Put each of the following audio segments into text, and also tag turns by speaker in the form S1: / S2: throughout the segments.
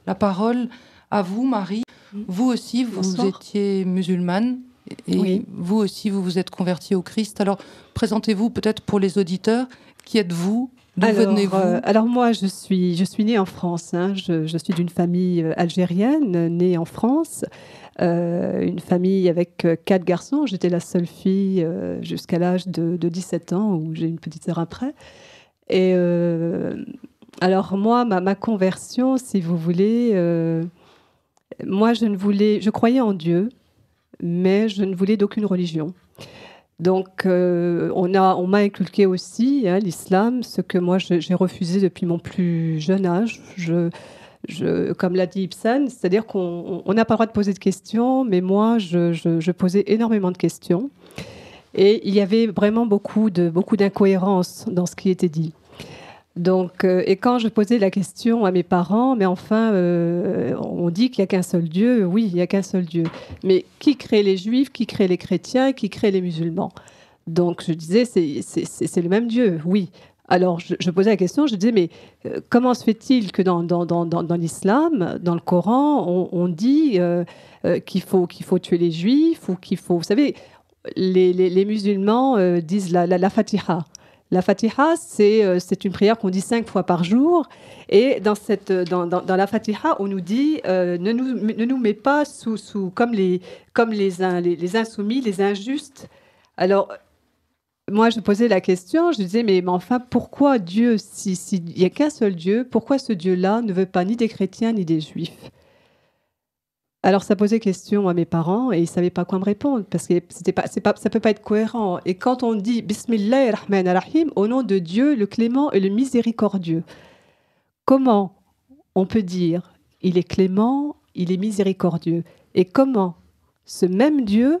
S1: la parole à vous, Marie. Vous aussi, vous étiez musulmane et
S2: Oui.
S1: vous aussi, vous vous êtes convertie au Christ. Alors, présentez-vous peut-être pour les auditeurs. Qui êtes-vous? D'où venez-vous?
S2: Alors moi, je suis née en France. Hein. Je suis d'une famille algérienne, née en France. Une famille avec 4 garçons. J'étais la seule fille jusqu'à l'âge de 17 ans, où j'ai une petite sœur après. Et alors moi, ma conversion, si vous voulez, moi je croyais en Dieu, mais je ne voulais d'aucune religion. Donc on m'a inculqué aussi l'islam, ce que moi j'ai refusé depuis mon plus jeune âge. Comme l'a dit Ibsen, c'est-à-dire qu'on n'a pas le droit de poser de questions, mais moi je posais énormément de questions. Et il y avait vraiment beaucoup d'incohérences dans ce qui était dit. Donc, et quand je posais la question à mes parents, mais enfin, on dit qu'il n'y a qu'un seul Dieu. Oui, il n'y a qu'un seul Dieu. Mais qui crée les Juifs, qui crée les chrétiens, qui crée les musulmans? Donc, je disais, c'est le même Dieu, oui. Alors, je posais la question, je disais, mais comment se fait-il que dans l'islam, dans le Coran, on dit qu'il faut tuer les Juifs ou qu'il faut... Vous savez, les musulmans disent la Fatiha. La Fatiha, c'est une prière qu'on dit 5 fois par jour. Et dans la Fatiha, on nous dit ne nous mets pas sous comme les insoumis, les injustes. Alors, moi, je posais la question, je disais, mais enfin, pourquoi Dieu, s'il n'y a qu'un seul Dieu, pourquoi ce Dieu-là ne veut pas ni des chrétiens ni des juifs? Alors, ça posait question à mes parents et ils ne savaient pas quoi me répondre parce que ça ne peut pas être cohérent. Et quand on dit Bismillahir Rahmanir Rahim, au nom de Dieu, le clément et le miséricordieux, comment on peut dire il est clément, il est miséricordieux? Et comment ce même Dieu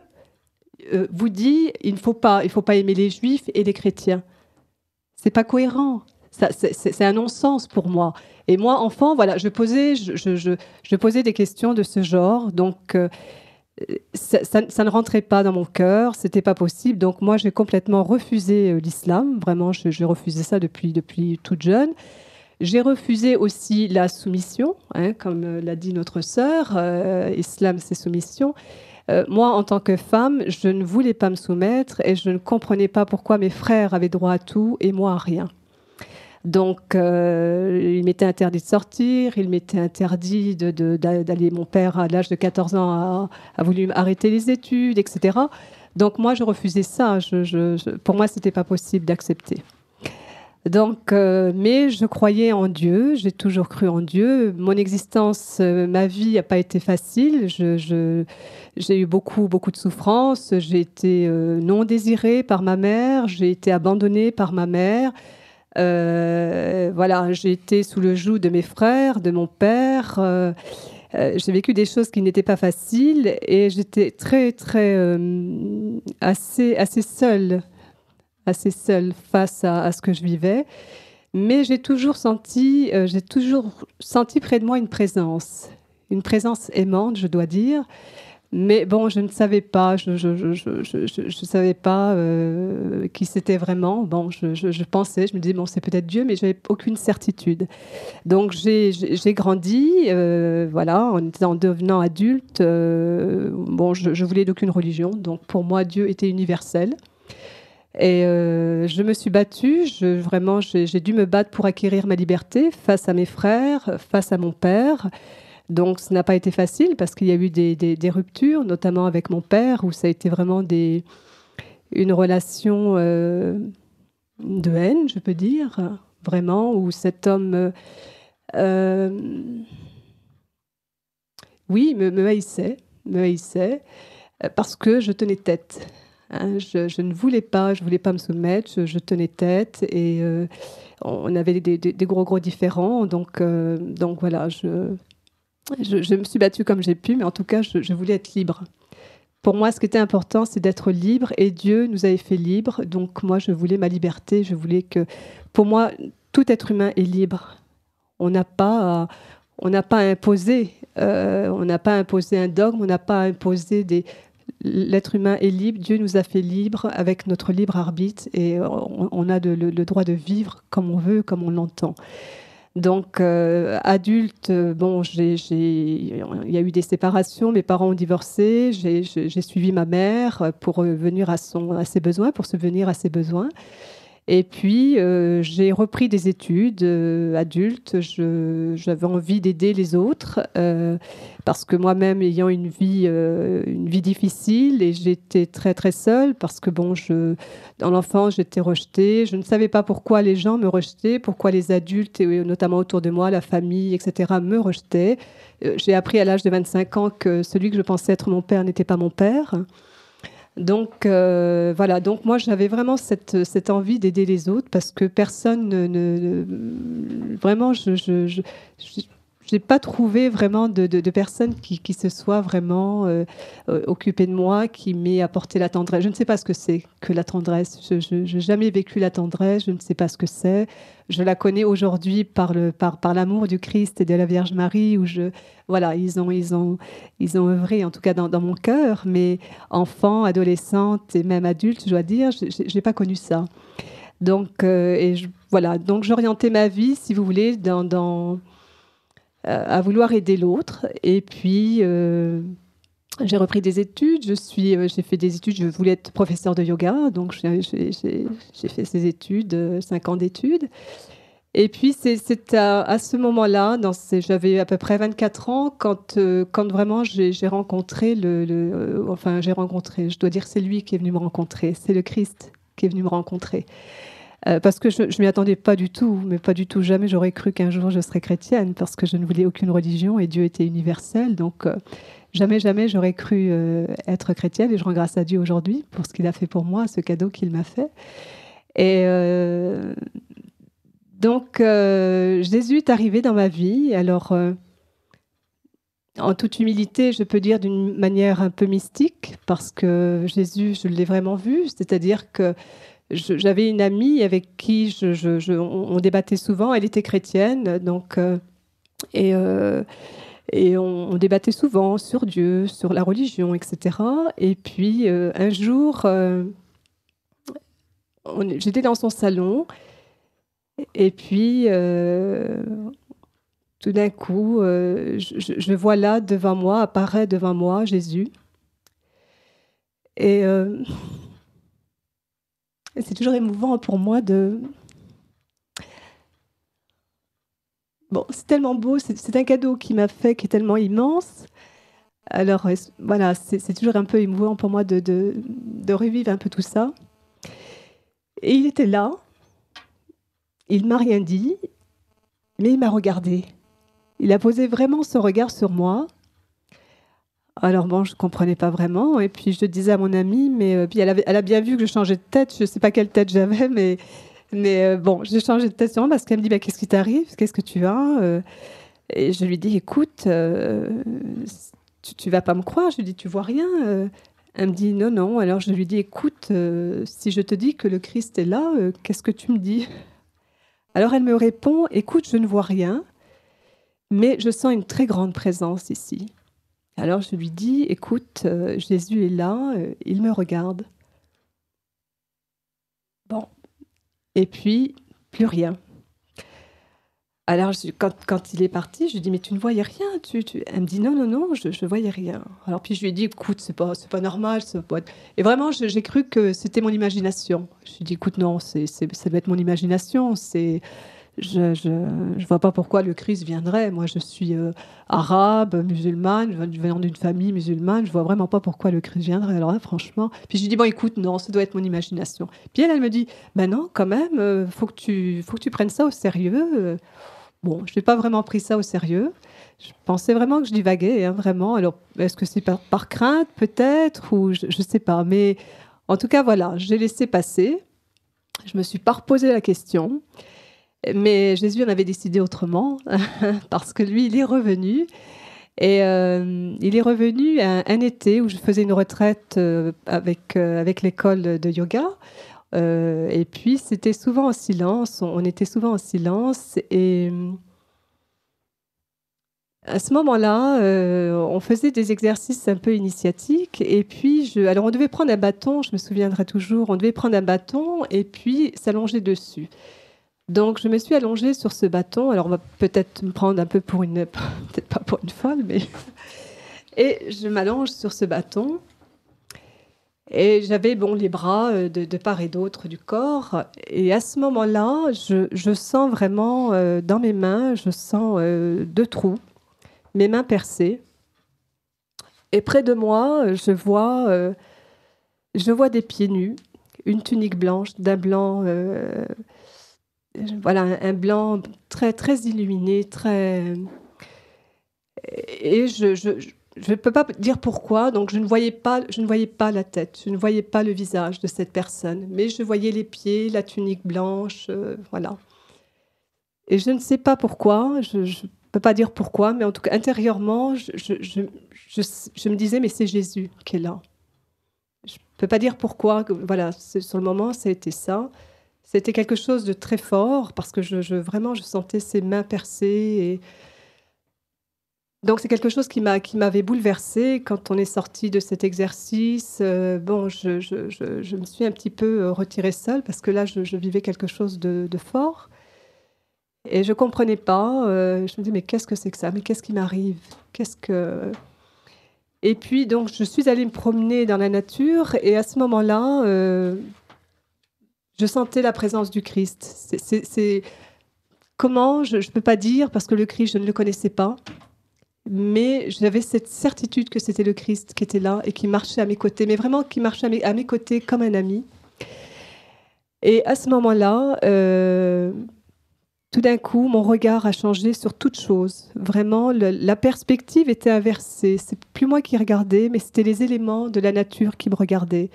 S2: vous dit il ne faut pas aimer les juifs et les chrétiens? C'est pas cohérent. C'est un non-sens pour moi. Et moi, enfant, voilà, je posais des questions de ce genre. Donc, ça ne rentrait pas dans mon cœur. C'était pas possible. Donc, moi, j'ai complètement refusé l'islam. Vraiment, j'ai refusé ça depuis toute jeune. J'ai refusé aussi la soumission, comme l'a dit notre sœur. Islam, c'est soumission. Moi, en tant que femme, je ne voulais pas me soumettre et je ne comprenais pas pourquoi mes frères avaient droit à tout et moi à rien. Donc, il m'était interdit de sortir, il m'était interdit d'aller... Mon père, à l'âge de 14 ans, a voulu arrêter les études, etc. Donc, moi, je refusais ça. Pour moi, ce n'était pas possible d'accepter. Donc, mais je croyais en Dieu, j'ai toujours cru en Dieu. Mon existence, ma vie n'a pas été facile. J'ai eu beaucoup de souffrances. J'ai été non désirée par ma mère, j'ai été abandonnée par ma mère. Voilà, j'ai été sous le joug de mes frères, de mon père. J'ai vécu des choses qui n'étaient pas faciles et j'étais assez seule face à ce que je vivais. Mais j'ai toujours senti près de moi une présence aimante, je dois dire. Mais bon, je ne savais pas, je savais pas qui c'était vraiment. Bon, je pensais, je me disais, bon, c'est peut-être Dieu, mais je n'avais aucune certitude. Donc, j'ai grandi, voilà, en devenant adulte. Bon, je voulais d'aucune religion, donc pour moi, Dieu était universel. Et je me suis battue, vraiment, j'ai dû me battre pour acquérir ma liberté face à mes frères, face à mon père. Donc, ce n'a pas été facile parce qu'il y a eu des ruptures, notamment avec mon père, où ça a été vraiment une relation de haine, je peux dire, vraiment, où cet homme, oui, me haïssait parce que je tenais tête. Hein, je ne voulais pas me soumettre, je tenais tête et on avait des gros différends. Donc voilà, je me suis battue comme j'ai pu, mais en tout cas, je voulais être libre. Pour moi, ce qui était important, c'est d'être libre, et Dieu nous avait fait libres. Donc moi, je voulais ma liberté. Je voulais que, pour moi, tout être humain est libre. On n'a pas à imposer. On n'a pas imposé un dogme. On n'a pas imposé L'être humain est libre. Dieu nous a fait libres avec notre libre arbitre, et on a le droit de vivre comme on veut, comme on l'entend. Donc, adulte, bon, il y a eu des séparations, mes parents ont divorcé, j'ai suivi ma mère pour venir à ses besoins, pour subvenir à ses besoins. Et puis, j'ai repris des études adultes. J'avais envie d'aider les autres parce que moi-même, ayant une vie difficile, et j'étais très, très seule parce que, bon, dans l'enfance, j'étais rejetée. Je ne savais pas pourquoi les gens me rejetaient, pourquoi les adultes, et notamment autour de moi, la famille, etc., me rejetaient. J'ai appris à l'âge de 25 ans que celui que je pensais être mon père n'était pas mon père. Donc voilà, donc moi j'avais vraiment cette envie d'aider les autres parce que personne vraiment, je n'ai pas trouvé vraiment de personne qui se soit vraiment occupée de moi, qui m'ait apporté la tendresse. Je ne sais pas ce que c'est que la tendresse. Je n'ai jamais vécu la tendresse, je ne sais pas ce que c'est. Je la connais aujourd'hui par l'amour du Christ et de la Vierge Marie, où voilà, ils ont œuvré, en tout cas dans mon cœur, mais enfant, adolescente et même adulte, je dois dire, je n'ai pas connu ça. Donc, voilà, donc j'orientais ma vie, si vous voulez, à vouloir aider l'autre. Et puis, j'ai repris des études, j'ai fait des études, je voulais être professeur de yoga, donc j'ai fait ces études, 5 ans d'études. Et puis, c'est à ce moment-là, j'avais à peu près 24 ans, quand vraiment j'ai rencontré je dois dire, c'est lui qui est venu me rencontrer, c'est le Christ qui est venu me rencontrer. Parce que je ne m'y attendais pas du tout, mais pas du tout, jamais j'aurais cru qu'un jour je serais chrétienne, parce que je ne voulais aucune religion et Dieu était universel, donc jamais j'aurais cru être chrétienne, et je rends grâce à Dieu aujourd'hui pour ce qu'il a fait pour moi, ce cadeau qu'il m'a fait. Et donc, Jésus est arrivé dans ma vie. Alors, en toute humilité, je peux dire d'une manière un peu mystique, parce que Jésus, je l'ai vraiment vu. C'est-à-dire que j'avais une amie avec qui on débattait souvent. Elle était chrétienne, donc, et on débattait souvent sur Dieu, sur la religion, etc. Et puis, un jour, j'étais dans son salon. Et puis, tout d'un coup, je vois là, apparaît devant moi, Jésus. Et c'est toujours émouvant pour moi Bon, c'est tellement beau, c'est un cadeau qu'il m'a fait qui est tellement immense. Alors, voilà, c'est toujours un peu émouvant pour moi de revivre un peu tout ça. Et il était là. Il ne m'a rien dit, mais il m'a regardé. Il a posé vraiment son regard sur moi. Alors bon, je ne comprenais pas vraiment. Et puis je disais à mon amie, mais puis elle a bien vu que je changeais de tête. Je ne sais pas quelle tête j'avais, mais bon, j'ai changé de tête sûrement parce qu'elle me dit, bah, qu'est-ce qui t'arrive? Qu'est-ce que tu as? Et je lui dis, écoute, tu ne vas pas me croire. Je lui dis, tu vois rien? Elle me dit, non, non. Alors je lui dis, écoute, si je te dis que le Christ est là, qu'est-ce que tu me dis? Alors elle me répond, écoute, je ne vois rien, mais je sens une très grande présence ici. Alors je lui dis, écoute, Jésus est là, il me regarde. Bon, et puis, plus rien. Alors quand il est parti, je lui dis, mais tu ne voyais rien? Elle me dit, non, non, non, je ne voyais rien. Alors puis je lui ai dit, écoute, c'est pas normal. Et vraiment, j'ai cru que c'était mon imagination. Je lui ai dit, écoute, non, ça doit être mon imagination, Je ne vois pas pourquoi le Christ viendrait. Moi, je suis arabe, musulmane, je viens d'une famille musulmane. Je ne vois vraiment pas pourquoi le Christ viendrait. Alors là, franchement... Puis je lui dis, bon, écoute, non, ça doit être mon imagination. Puis elle me dit, ben non, quand même, faut que tu prennes ça au sérieux. Bon, je n'ai pas vraiment pris ça au sérieux. Je pensais vraiment que je divaguais, hein, vraiment. Alors, est-ce que c'est par crainte, peut-être, ou je ne sais pas. Mais en tout cas, voilà, j'ai laissé passer. Je ne me suis pas reposé la question. Mais Jésus en avait décidé autrement, parce que lui, il est revenu. Et il est revenu un été où je faisais une retraite avec l'école de yoga. Et puis, c'était souvent en silence. On était souvent en silence. Et à ce moment-là, on faisait des exercices un peu initiatiques. Et puis, alors, on devait prendre un bâton, je me souviendrai toujours. On devait prendre un bâton et puis s'allonger dessus. Donc, je me suis allongée sur ce bâton. Alors, on va peut-être me prendre un peu pour une... peut-être pas pour une folle, mais... Et je m'allonge sur ce bâton. Et j'avais les bras de part et d'autre du corps. Et à ce moment-là, je sens vraiment dans mes mains, je sens 2 trous, mes mains percées. Et près de moi, je vois des pieds nus, une tunique blanche, d'un blanc... voilà, un blanc très, très illuminé, très... Et je ne peux pas dire pourquoi, donc je ne voyais pas la tête, je ne voyais pas le visage de cette personne, mais je voyais les pieds, la tunique blanche, voilà. Et je ne sais pas pourquoi, je ne peux pas dire pourquoi, mais en tout cas, intérieurement, je me disais, mais c'est Jésus qui est là. Je ne peux pas dire pourquoi, voilà, sur le moment, ça a été ça. C'était quelque chose de très fort parce que vraiment, je sentais ses mains percées. Et... Donc, c'est quelque chose qui m'avait bouleversée quand on est sorti de cet exercice. Je me suis un petit peu retirée seule parce que là, je vivais quelque chose de fort. Et je ne comprenais pas. Je me disais, mais qu'est-ce que c'est que ça? Mais qu'est-ce qui m'arrive? Et puis, donc, je suis allée me promener dans la nature. Et à ce moment-là... je sentais la présence du Christ. C'est comment, je ne peux pas dire, parce que le Christ, je ne le connaissais pas, mais j'avais cette certitude que c'était le Christ qui était là et qui marchait à mes côtés, mais vraiment qui marchait à mes côtés comme un ami. Et à ce moment-là, tout d'un coup, mon regard a changé sur toute chose. Vraiment, la perspective était inversée. C'est plus moi qui regardais, mais c'était les éléments de la nature qui me regardaient.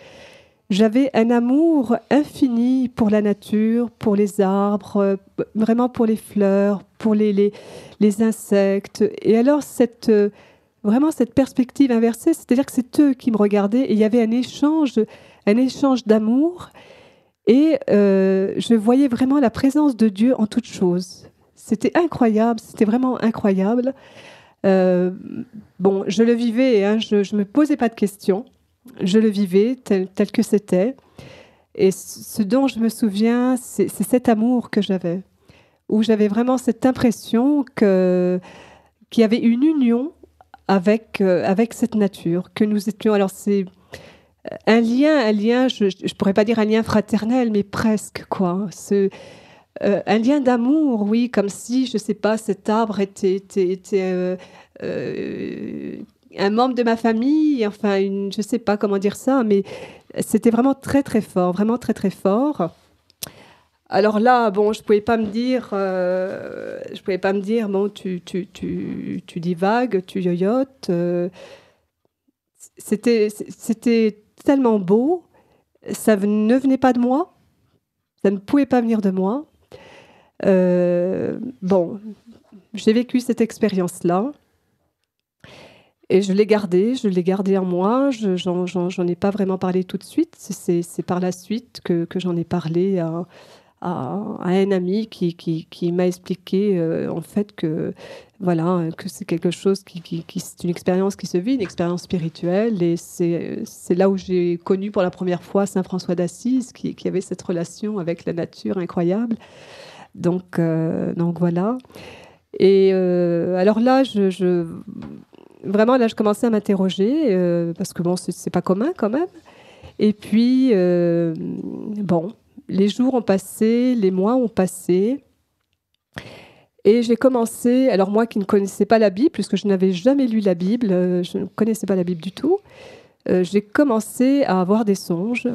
S2: J'avais un amour infini pour la nature, pour les arbres, vraiment pour les fleurs, pour les insectes. Et alors, vraiment cette perspective inversée, c'est-à-dire que c'est eux qui me regardaient et il y avait un échange d'amour. Et je voyais vraiment la présence de Dieu en toutes choses. C'était incroyable, c'était vraiment incroyable. Je le vivais, hein, je ne me posais pas de questions. Je le vivais tel que c'était. Et ce dont je me souviens, c'est cet amour que j'avais, où j'avais vraiment cette impression qu'il y avait une union avec cette nature, que nous étions... Alors c'est un lien, je ne pourrais pas dire un lien fraternel, mais presque, quoi. Un lien d'amour, oui, comme si, je ne sais pas, cet arbre était un membre de ma famille, enfin, je ne sais pas comment dire ça, mais c'était vraiment très, très fort, vraiment très, très fort. Alors là, je ne pouvais pas me dire, bon, tu divagues, tu yoyotes. C'était tellement beau, ça ne venait pas de moi, ça ne pouvait pas venir de moi. J'ai vécu cette expérience-là. Et je l'ai gardé en moi. J'en ai pas vraiment parlé tout de suite. C'est par la suite que j'en ai parlé à un ami qui m'a expliqué en fait que c'est quelque chose c'est une expérience qui se vit, une expérience spirituelle. Et c'est là où j'ai connu pour la première fois Saint François d'Assise, qui avait cette relation avec la nature incroyable. Donc voilà. Et alors là, vraiment, là, je commençais à m'interroger, parce que c'est pas commun quand même. Et puis, les jours ont passé, les mois ont passé. Et j'ai commencé, alors moi qui ne connaissais pas la Bible, puisque je n'avais jamais lu la Bible, je ne connaissais pas la Bible du tout, j'ai commencé à avoir des songes.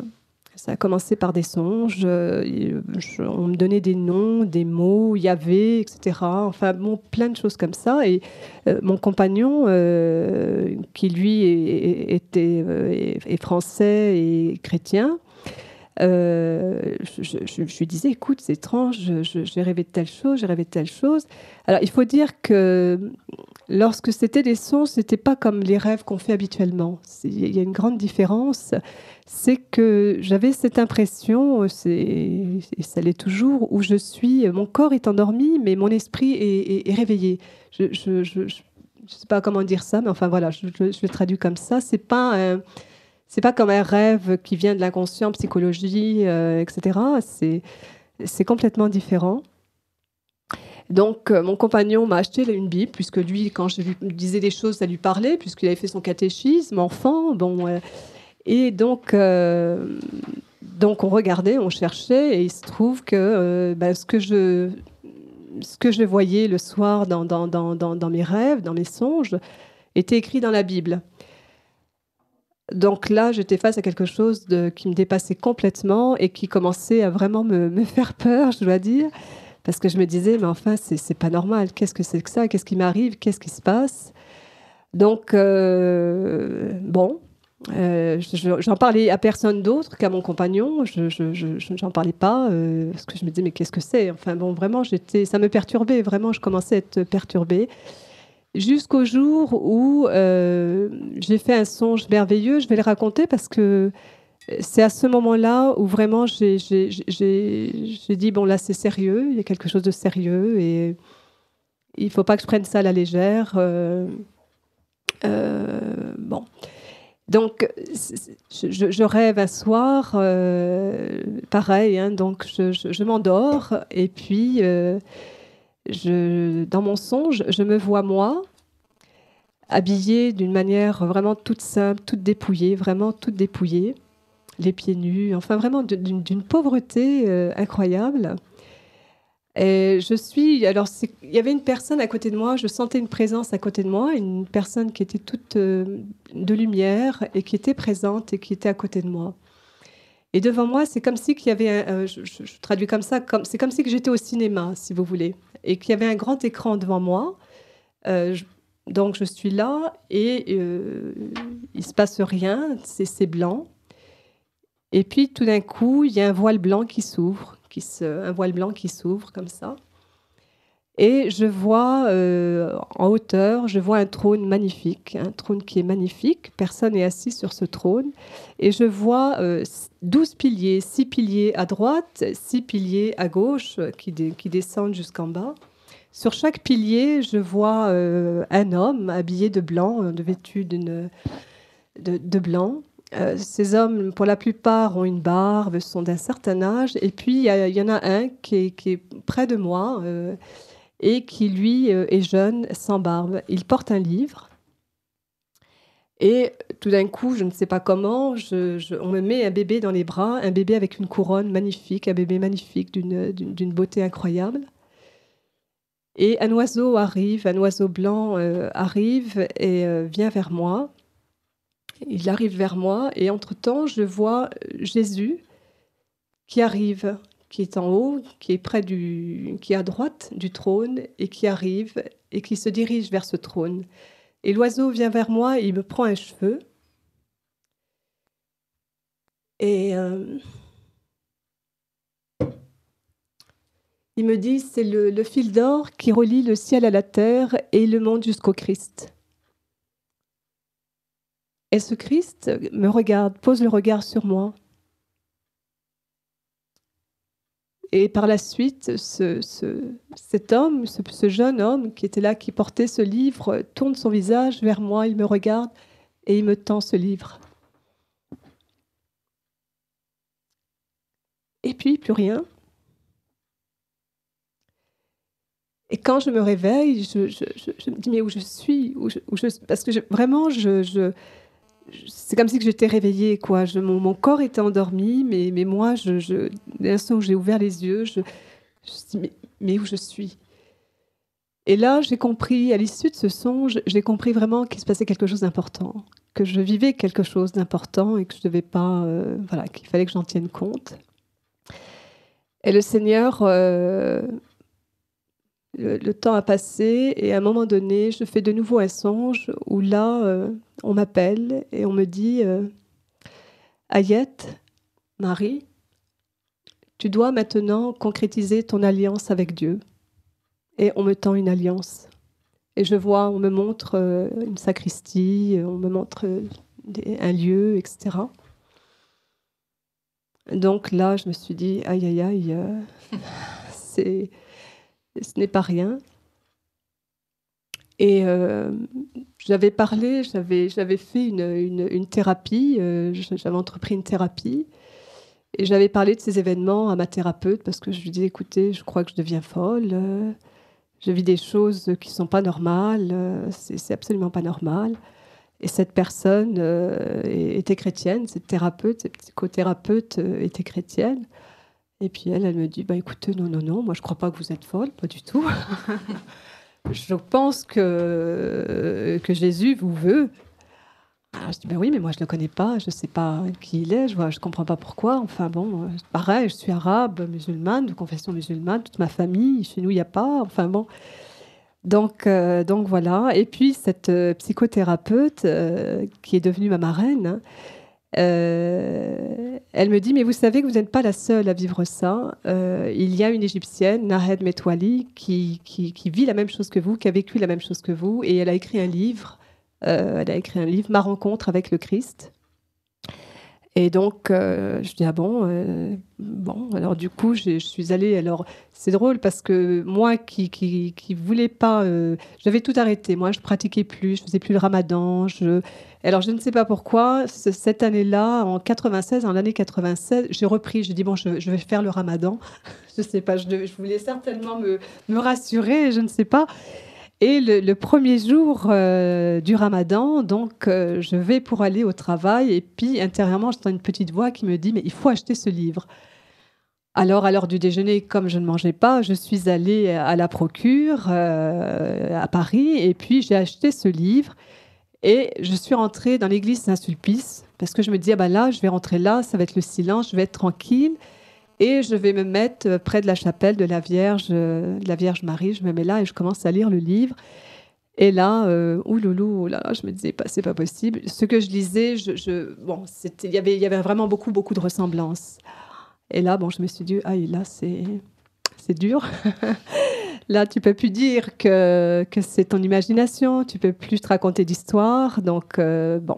S2: Ça a commencé par des songes, on me donnait des noms, des mots, Yahvé, etc. Enfin, plein de choses comme ça. Et mon compagnon, qui lui est français et chrétien, je lui disais, écoute, c'est étrange, j'ai rêvé de telle chose, j'ai rêvé de telle chose. Alors, il faut dire que lorsque c'était des songes, ce n'était pas comme les rêves qu'on fait habituellement. Il y a une grande différence. C'est que j'avais cette impression, et ça l'est toujours, où mon corps est endormi, mais mon esprit est réveillé. Je ne sais pas comment dire ça, mais enfin voilà, je le traduis comme ça. C'est pas comme un rêve qui vient de l'inconscient, psychologie, etc. C'est complètement différent. Donc, mon compagnon m'a acheté une Bible, puisque lui, quand je lui disais des choses, ça lui parlait, puisqu'il avait fait son catéchisme, enfant. Bon, et donc, on regardait, on cherchait, et il se trouve que ce que je voyais le soir dans mes rêves, dans mes songes, était écrit dans la Bible. Donc là, j'étais face à quelque chose qui me dépassait complètement et qui commençait à vraiment me faire peur, je dois dire. Parce que je me disais, mais enfin, c'est pas normal. Qu'est-ce que c'est que ça? Qu'est-ce qui m'arrive? Qu'est-ce qui se passe? Donc, j'en parlais à personne d'autre qu'à mon compagnon. Je n'en parlais pas parce que je me disais, mais qu'est-ce que c'est? Enfin, bon, vraiment, ça me perturbait. Vraiment, je commençais à être perturbée. Jusqu'au jour où j'ai fait un songe merveilleux. Je vais le raconter parce que c'est à ce moment-là où vraiment j'ai dit, bon là c'est sérieux, il y a quelque chose de sérieux et il ne faut pas que je prenne ça à la légère. Bon. Donc je rêve un soir, pareil, hein, donc je m'endors et puis dans mon songe, je me vois moi, habillée d'une manière vraiment toute simple, toute dépouillée, vraiment toute dépouillée. Les pieds nus, enfin vraiment d'une pauvreté incroyable. Et il y avait une personne à côté de moi, je sentais une présence à côté de moi, une personne qui était toute de lumière et qui était présente et qui était à côté de moi. Et devant moi, c'est comme si qu'il y avait, je traduis comme ça, c'est comme si que j'étais au cinéma, si vous voulez, et qu'il y avait un grand écran devant moi. Donc je suis là et il se passe rien, c'est blanc. Et puis, tout d'un coup, il y a un voile blanc qui s'ouvre, comme ça. Et je vois, en hauteur, je vois un trône magnifique, un trône qui est magnifique. Personne n'est assis sur ce trône. Et je vois 12 piliers, 6 piliers à droite, 6 piliers à gauche qui descendent jusqu'en bas. Sur chaque pilier, je vois un homme habillé de blanc, vêtu de blanc. Ces hommes, pour la plupart, ont une barbe, sont d'un certain âge. Et puis, il y en a un qui est près de moi et qui, lui, est jeune, sans barbe. Il porte un livre. Et tout d'un coup, je ne sais pas comment, on me met un bébé dans les bras, un bébé avec une couronne magnifique, un bébé magnifique d'une beauté incroyable. Et un oiseau blanc arrive et vient vers moi. Il arrive vers moi et entre-temps, je vois Jésus qui arrive, qui est en haut, qui est à droite du trône et qui arrive et qui se dirige vers ce trône. Et l'oiseau vient vers moi et il me prend un cheveu. Et il me dit, c'est le fil d'or qui relie le ciel à la terre et le monde jusqu'au Christ. Et ce Christ me regarde, pose le regard sur moi. Et par la suite, cet homme, ce jeune homme qui était là, qui portait ce livre, tourne son visage vers moi, il me regarde et il me tend ce livre. Et puis, plus rien. Et quand je me réveille, je me dis, mais où je suis parce que vraiment, c'est comme si que j'étais réveillée, quoi. Mon corps était endormi, mais moi, l'instant où j'ai ouvert les yeux, je me dis, mais où je suis? Et là, j'ai compris, à l'issue de ce songe, j'ai compris vraiment qu'il se passait quelque chose d'important, que je vivais quelque chose d'important et que je devais pas, qu'il fallait que j'en tienne compte. Et le Seigneur, le temps a passé et à un moment donné, je fais de nouveau un songe où là, on m'appelle et on me dit Ayette, Marie, tu dois maintenant concrétiser ton alliance avec Dieu. Et on me tend une alliance. Et on me montre une sacristie, on me montre un lieu, etc. Donc là, je me suis dit, aïe, aïe, aïe, ce n'est pas rien. Et j'avais fait une thérapie, j'avais entrepris une thérapie. Et j'avais parlé de ces événements à ma thérapeute parce que je lui disais, écoutez, je crois que je deviens folle. Je vis des choses qui ne sont pas normales. C'est absolument pas normal. Et cette personne était chrétienne, cette thérapeute, cette psychothérapeute était chrétienne. Et puis elle me dit, bah, écoutez, non, moi je ne crois pas que vous êtes folle, pas du tout. Je pense que Jésus vous veut. Alors, je dis, ben oui, mais moi je ne le connais pas, je ne sais pas qui il est, je ne comprends pas pourquoi. Enfin bon, pareil, je suis arabe, musulmane, de confession musulmane, toute ma famille, chez nous il n'y a pas. Enfin bon. Donc voilà. Et puis cette psychothérapeute qui est devenue ma marraine, elle me dit, mais vous savez que vous n'êtes pas la seule à vivre ça. Il y a une Égyptienne, Nahed Metwali, qui vit la même chose que vous, qui a vécu la même chose que vous, et elle a écrit un livre. Ma rencontre avec le Christ. Et donc, je dis, ah bon, alors du coup, je suis allée, alors c'est drôle parce que moi qui voulais pas, j'avais tout arrêté, moi je pratiquais plus, je faisais plus le ramadan, alors je ne sais pas pourquoi, cette année-là, en l'année 96, j'ai repris, j'ai dit, bon, je vais faire le ramadan, je sais pas, je voulais certainement me rassurer, je ne sais pas. Et le premier jour du ramadan, donc je vais pour aller au travail et puis intérieurement, j'entends une petite voix qui me dit « mais il faut acheter ce livre ». Alors à l'heure du déjeuner, comme je ne mangeais pas, je suis allée à la Procure à Paris et puis j'ai acheté ce livre et je suis rentrée dans l'église Saint-Sulpice parce que je me disais ah ben là, je vais rentrer là, ça va être le silence, je vais être tranquille. Et je vais me mettre près de la chapelle de la Vierge Marie. Je me mets là et je commence à lire le livre. Et là, je me disais, c'est pas possible. Ce que je lisais, il y avait vraiment beaucoup, beaucoup de ressemblances. Et là, bon, je me suis dit, là, c'est dur. Là, tu peux plus dire que c'est ton imagination. Tu peux plus te raconter d'histoire. Donc, bon.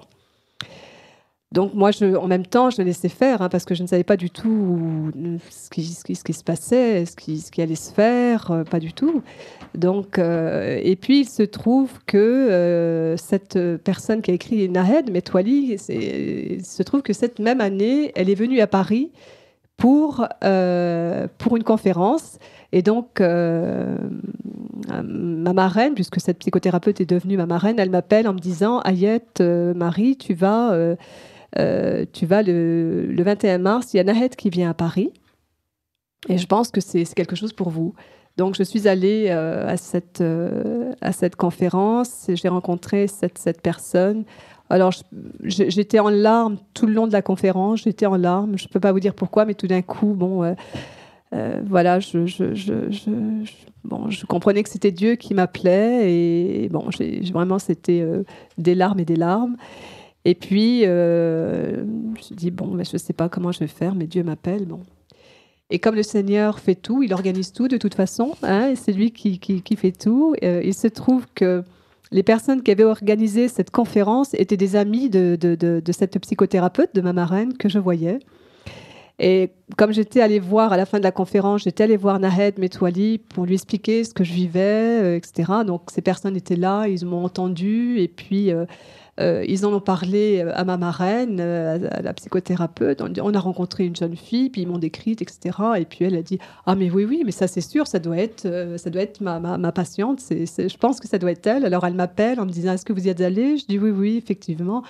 S2: Donc moi, en même temps, je le laissais faire parce que je ne savais pas du tout ce qui se passait, ce qui allait se faire, pas du tout. Donc, et puis il se trouve que cette personne qui a écrit Nahed Metwali, il se trouve que cette même année, elle est venue à Paris pour une conférence. Et donc, ma marraine, puisque cette psychothérapeute est devenue ma marraine, elle m'appelle en me disant « Ayette, Marie, tu vas le 21 mars, il y a Nahed qui vient à Paris et je pense que c'est quelque chose pour vous. » Donc je suis allée à cette conférence et j'ai rencontré cette personne. Alors j'étais en larmes tout le long de la conférence, j'étais en larmes, je ne peux pas vous dire pourquoi, mais tout d'un coup, voilà, je comprenais que c'était Dieu qui m'appelait et bon, vraiment c'était des larmes et des larmes. Et puis, je me suis dit, je ne sais pas comment je vais faire, mais Dieu m'appelle. Bon. Et comme le Seigneur fait tout, il organise tout de toute façon, et c'est lui qui fait tout. Il se trouve que les personnes qui avaient organisé cette conférence étaient des amis de cette psychothérapeute, de ma marraine, que je voyais. Et comme j'étais allée voir, à la fin de la conférence, j'étais allée voir Nahed Metwali pour lui expliquer ce que je vivais, etc. Donc ces personnes étaient là, ils m'ont entendu, et puis ils en ont parlé à ma marraine, à la psychothérapeute. On a rencontré une jeune fille, puis ils m'ont décrite, etc. Et puis elle a dit « Ah mais oui, mais ça c'est sûr, ça doit être ma patiente, je pense que ça doit être elle. » Alors elle m'appelle en me disant « Est-ce que vous y êtes allée ?» Je dis « Oui, effectivement.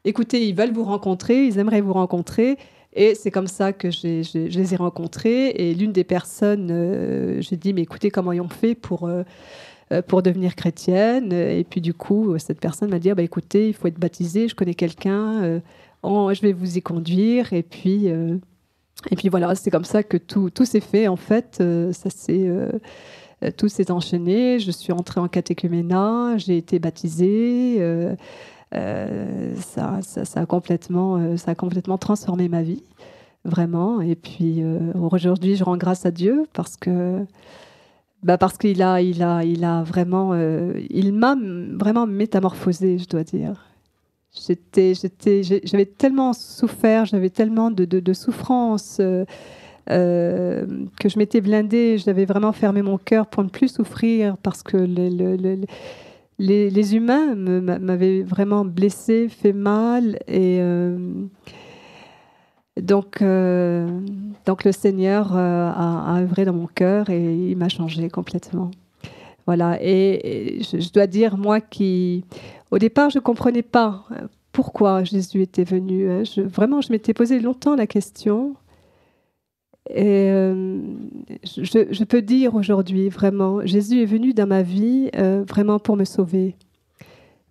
S2: Écoutez, ils veulent vous rencontrer, ils aimeraient vous rencontrer. » Et c'est comme ça que je les ai rencontrés. Et l'une des personnes, j'ai dit « Mais écoutez, comment ils ont fait pour devenir chrétienne ?» Et puis du coup, cette personne m'a dit écoutez, il faut être baptisé, je connais quelqu'un, je vais vous y conduire. Et puis voilà, c'est comme ça que tout s'est fait en fait. Tout s'est enchaîné. Je suis entrée en catéchuménat, j'ai été baptisée. Ça a complètement transformé ma vie, vraiment. Et puis aujourd'hui, je rends grâce à Dieu parce qu'il a vraiment, il m'a vraiment métamorphosée, je dois dire. J'avais tellement souffert, j'avais tellement de souffrances que je m'étais blindée. J'avais vraiment fermé mon cœur pour ne plus souffrir parce que les humains m'avaient vraiment blessée, fait mal. Et Donc le Seigneur a œuvré dans mon cœur et il m'a changé complètement. Voilà. Et je dois dire, moi au départ, je ne comprenais pas pourquoi Jésus était venu. Vraiment, je m'étais posé longtemps la question. Et je peux dire aujourd'hui, vraiment, Jésus est venu dans ma vie vraiment pour me sauver.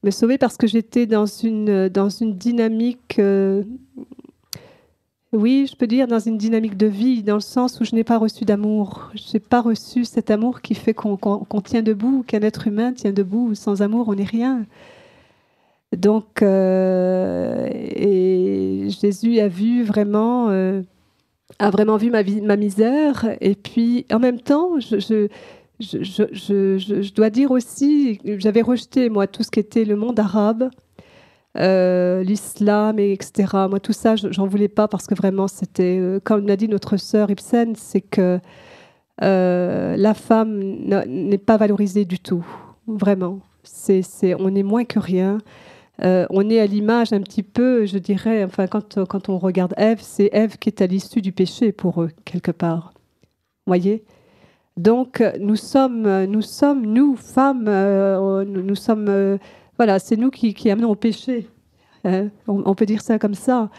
S2: Me sauver parce que j'étais dans une dynamique... oui, je peux dire dans une dynamique de vie, dans le sens où je n'ai pas reçu d'amour. Je n'ai pas reçu cet amour qui fait qu'on tient debout, qu'un être humain tient debout. Sans amour, on n'est rien. Donc, et Jésus a vraiment vu ma misère. Et puis, en même temps, je dois dire aussi, j'avais rejeté, moi, tout ce qui était le monde arabe. L'islam, etc. Moi, tout ça, j'en voulais pas parce que vraiment, c'était, comme l'a dit notre sœur Ibsen, c'est que la femme n'est pas valorisée du tout, vraiment. On est moins que rien. On est à l'image un petit peu, je dirais, enfin, quand on regarde Ève, c'est Ève qui est à l'issue du péché pour eux, quelque part. Vous voyez ? Donc, nous sommes, femmes, nous sommes... voilà, c'est nous qui amenons au péché. On peut dire ça comme ça.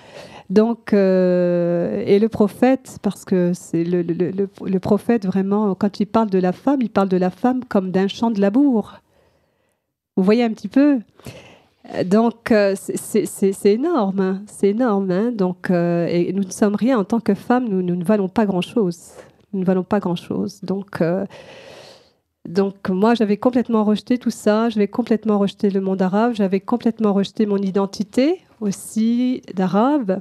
S2: Donc, et le prophète, parce que c'est le prophète, vraiment, quand il parle de la femme comme d'un champ de labour. Vous voyez un petit peu ? Donc, c'est énorme. Hein, c'est énorme. Hein, donc, et nous ne sommes rien en tant que femmes, nous ne valons pas grand-chose. Nous ne valons pas grand-chose. Donc, moi, j'avais complètement rejeté tout ça. J'avais complètement rejeté le monde arabe. J'avais complètement rejeté mon identité aussi d'arabe.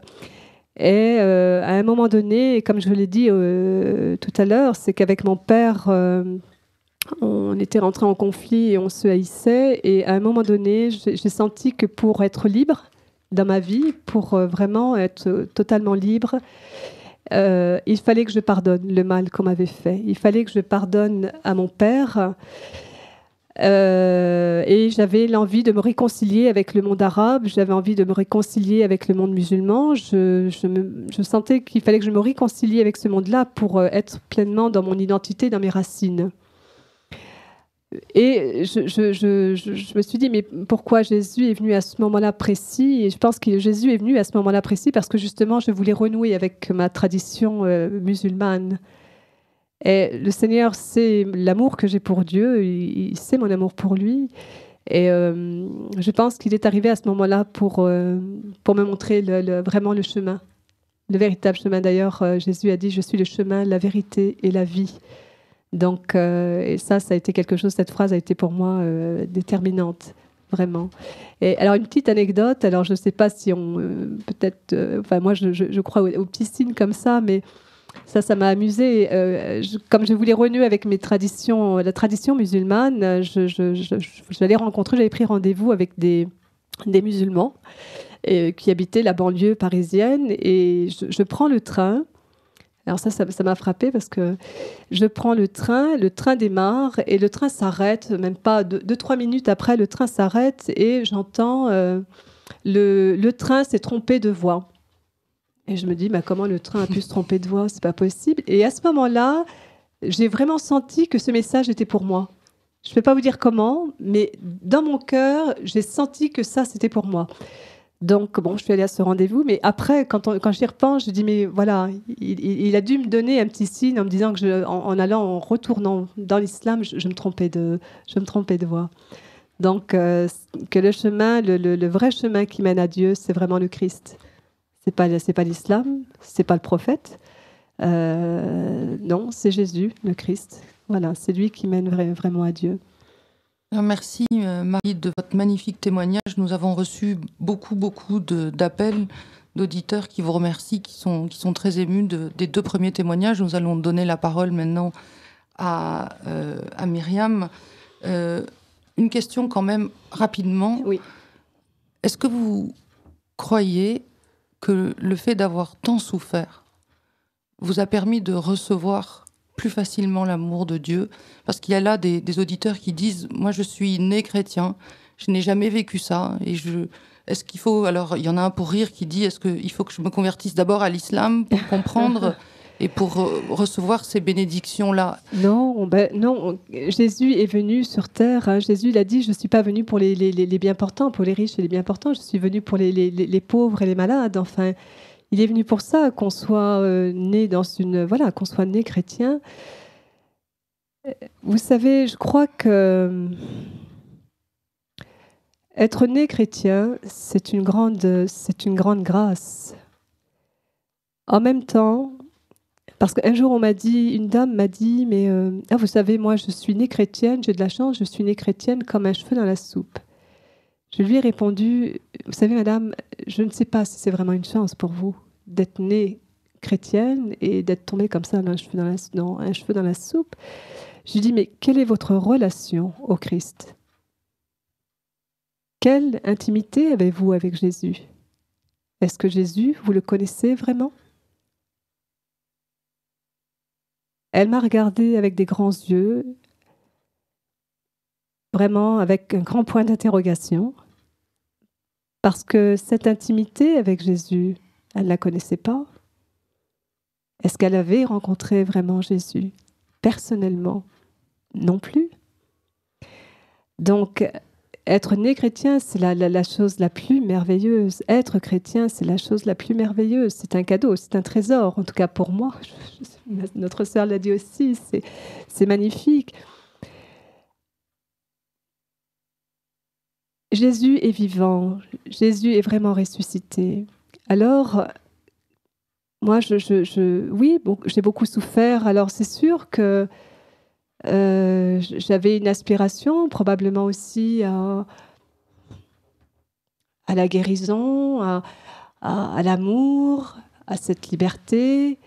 S2: Et à un moment donné, comme je l'ai dit tout à l'heure, c'est qu'avec mon père, on était rentrés en conflit et on se haïssait. Et à un moment donné, j'ai senti que pour être libre dans ma vie, pour vraiment être totalement libre, il fallait que je pardonne le mal qu'on m'avait fait. Il fallait que je pardonne à mon père. Et j'avais l'envie de me réconcilier avec le monde arabe. J'avais envie de me réconcilier avec le monde musulman. Je sentais qu'il fallait que je me réconcilie avec ce monde-là pour être pleinement dans mon identité, dans mes racines. Et je me suis dit, mais pourquoi Jésus est venu à ce moment-là précis ? Et je pense que Jésus est venu à ce moment-là précis parce que justement, je voulais renouer avec ma tradition musulmane. Et le Seigneur sait l'amour que j'ai pour Dieu, il sait mon amour pour lui. Et je pense qu'il est arrivé à ce moment-là pour me montrer vraiment le chemin, le véritable chemin. D'ailleurs, Jésus a dit, je suis le chemin, la vérité et la vie. Donc, et ça a été quelque chose, cette phrase a été pour moi déterminante, vraiment. Et alors, une petite anecdote, alors je ne sais pas si peut-être, enfin moi je crois aux petits signes comme ça, mais ça m'a amusée. Comme je voulais renouer avec la tradition musulmane, j'avais pris rendez-vous avec des musulmans qui habitaient la banlieue parisienne, et je prends le train. Alors ça m'a frappée parce que je prends le train démarre et le train s'arrête, même pas 2-3 minutes après, le train s'arrête et j'entends le train s'est trompé de voie. Et je me dis, comment le train a pu se tromper de voie ? C'est pas possible. Et à ce moment-là, j'ai vraiment senti que ce message était pour moi. Je ne peux pas vous dire comment, mais dans mon cœur, j'ai senti que ça, c'était pour moi. Donc, bon, je suis allée à ce rendez-vous, mais après, quand j'y repense, je dis, mais voilà, il a dû me donner un petit signe en me disant que en retournant dans l'islam, je me trompais de voie. Donc, que le chemin, le vrai chemin qui mène à Dieu, c'est vraiment le Christ. C'est pas l'islam, c'est pas le prophète. Non, c'est Jésus, le Christ. Voilà, c'est lui qui mène vraiment à Dieu.
S1: Merci Marie de votre magnifique témoignage. Nous avons reçu beaucoup d'appels d'auditeurs qui vous remercient, qui sont très émus des 2 premiers témoignages. Nous allons donner la parole maintenant à Myriam. Une question quand même rapidement.
S2: Oui.
S1: Est-ce que vous croyez que le fait d'avoir tant souffert vous a permis de recevoir plus facilement l'amour de Dieu? Parce qu'il y a là des auditeurs qui disent « Moi, je suis né chrétien, Je n'ai jamais vécu ça. Et est-ce qu'il faut... Alors, il y en a un pour rire qui dit, est-ce qu'il faut que je me convertisse d'abord à l'islam pour comprendre et pour recevoir ces bénédictions-là?
S2: Non, non. Jésus est venu sur terre. Hein. Jésus, il a dit, je ne suis pas venu pour les bien portants, pour les riches et les bien portants. Je suis venu pour les pauvres et les malades. Enfin, il est venu pour ça, qu'on soit né qu'on soit né chrétien. Vous savez, je crois que être né chrétien, c'est une grande grâce. En même temps, parce qu'un jour, une dame m'a dit, mais vous savez, moi, je suis née chrétienne, j'ai de la chance, je suis née chrétienne comme un cheveu dans la soupe. Je lui ai répondu, vous savez, madame, je ne sais pas si c'est vraiment une chance pour vous d'être née chrétienne et d'être tombée comme ça, un cheveu dans la soupe. Je lui ai dit, mais quelle est votre relation au Christ? Quelle intimité avez-vous avec Jésus? Est-ce que Jésus, vous le connaissez vraiment? Elle m'a regardée avec des grands yeux, vraiment avec un grand point d'interrogation, parce que cette intimité avec Jésus, elle ne la connaissait pas. Est-ce qu'elle avait rencontré vraiment Jésus? Personnellement, non plus. Donc, être né chrétien, c'est la chose la plus merveilleuse. Être chrétien, c'est la chose la plus merveilleuse. C'est un cadeau, c'est un trésor, en tout cas pour moi. Notre sœur l'a dit aussi, c'est magnifique. Jésus est vivant, Jésus est vraiment ressuscité. Alors, moi, oui, bon, j'ai beaucoup souffert. Alors, c'est sûr que j'avais une aspiration, probablement aussi à la guérison, à l'amour, à cette liberté.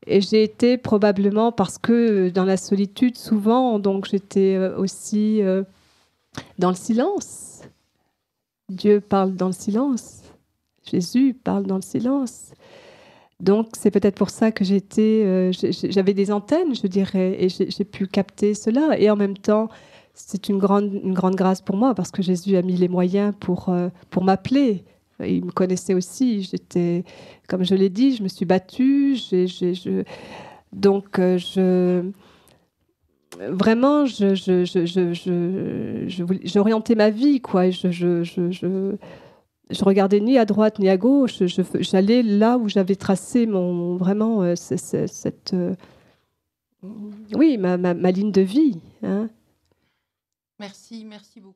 S2: Et j'ai été probablement, parce que dans la solitude, souvent, donc j'étais aussi dans le silence. Dieu parle dans le silence. Jésus parle dans le silence. Donc, c'est peut-être pour ça que j'avais des antennes, je dirais, et j'ai pu capter cela. Et en même temps, c'est une grande grâce pour moi, parce que Jésus a mis les moyens pour m'appeler. Il me connaissait aussi. Comme je l'ai dit, je me suis battue. Donc, vraiment, j'orientais ma vie, quoi. Je regardais ni à droite ni à gauche. J'allais là où j'avais tracé ma ligne de vie. Hein.
S1: Merci beaucoup.